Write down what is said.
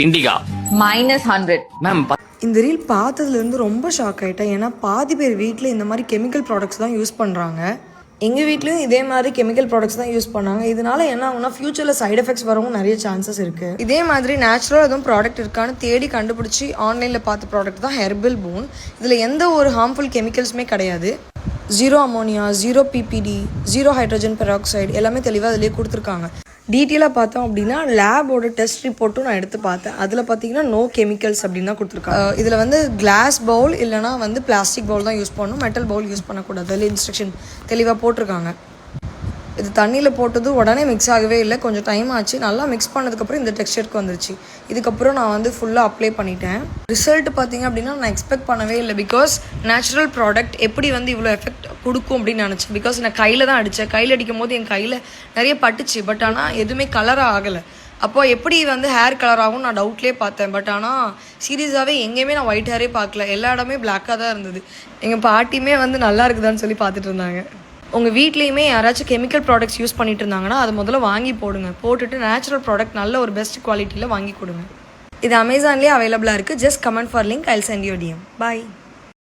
Indica -100 ma'am. இந்த reel பார்த்ததுலேருந்து ரொம்ப shock ஆகிட்டேன். ஏன்னா பாதி பேர் வீட்டில் இந்த மாதிரி கெமிக்கல் ப்ராடக்ட்ஸ் தான் யூஸ் பண்ணுறாங்க. எங்கள் வீட்லேயும் இதே மாதிரி கெமிக்கல் ப்ராடக்ட்ஸ் தான் யூஸ் பண்ணாங்க. இதனால என்ன ஆகுனா ஃபியூச்சரில் சைடு எஃபெக்ட்ஸ் வரவும் நிறைய சான்சஸ் இருக்குது. இதே மாதிரி நேச்சுரல் எதுவும் ப்ராடக்ட் இருக்கான்னு தேடி கண்டுபிடிச்சி ஆன்லைனில் பார்த்த ப்ராடக்ட் தான் ஹெர்பல் போன். இதில் எந்த ஒரு ஹார்ம்ஃபுல் கெமிக்கல்ஸுமே கிடையாது. 0 அமோனியா, 0 பிபிடி, 0 ஹைட்ரஜன் பெராக்சைடு எல்லாமே தெளிவாக அதிலே கொடுத்துருக்காங்க. டீட்டெயிலாக பார்த்தோம் அப்படின்னா லேபோட டெஸ்ட் ரிப்போர்ட்டும் நான் எடுத்து பார்த்தேன். அதில் பார்த்தீங்கன்னா நோ கெமிக்கல்ஸ் அப்படின்னு தான் கொடுத்துருக்காங்க. இதில் வந்து கிளாஸ் பவுல் இல்லைனா வந்து பிளாஸ்டிக் பவுல் தான் யூஸ் பண்ணணும், மெட்டல் பவுல் யூஸ் பண்ணக்கூடாது. அதில் இன்ஸ்ட்ரக்ஷன் தெளிவாக போட்டிருக்காங்க. இது தண்ணியில் போட்டது உடனே மிக்ஸ் ஆகவே இல்லை, கொஞ்சம் டைம் ஆச்சு. நல்லா மிக்ஸ் பண்ணதுக்கப்புறம் இந்த டெக்ஸ்சருக்கு வந்துருச்சு. இதுக்கப்புறம் நான் வந்து ஃபுல்லாக அப்ளை பண்ணிட்டேன். ரிசல்ட் பார்த்தீங்க அப்படின்னா நான் எக்ஸ்பெக்ட் பண்ணவே இல்லை. பிகாஸ் நேச்சுரல் ப்ராடக்ட் எப்படி வந்து இவ்வளோ எஃபெக்ட் கொடுக்கும் அப்படின்னு நினச்சேன். பிகாஸ் நான் கையில் தான் அடித்தேன். கையில் அடிக்கும் போது என் கையில் நிறைய பட்டுச்சு. பட் ஆனால் எதுவுமே கலராக ஆகலை. அப்போது எப்படி வந்து ஹேர் கலர் ஆகும் நான் டவுட்லேயே பார்த்தேன். பட் ஆனால் சீரியஸாகவே எங்கேயுமே நான் ஒயிட் ஹேரே பார்க்கல. எல்லா இடமே பிளாக்காக தான் இருந்தது. எங்கள் பாட்டியுமே வந்து நல்லா இருக்குதான்னு சொல்லி பார்த்துட்டு இருந்தாங்க. உங்கள் வீட்லேயுமே யாராச்சும் கெமிக்கல் ப்ராடக்ட்ஸ் யூஸ் பண்ணிட்டு இருந்தாங்கன்னா அதை முதல்ல வாங்கி போடுங்க. போட்டுட்டு நேச்சுரல் ப்ராடக்ட் நல்ல ஒரு பெஸ்ட் குவாலிட்டியில் வாங்கி கொடுங்க. இது அமேசான்லேயே அவைலபிளாக இருக்குது. Just comment for link. I will send you DM. Bye.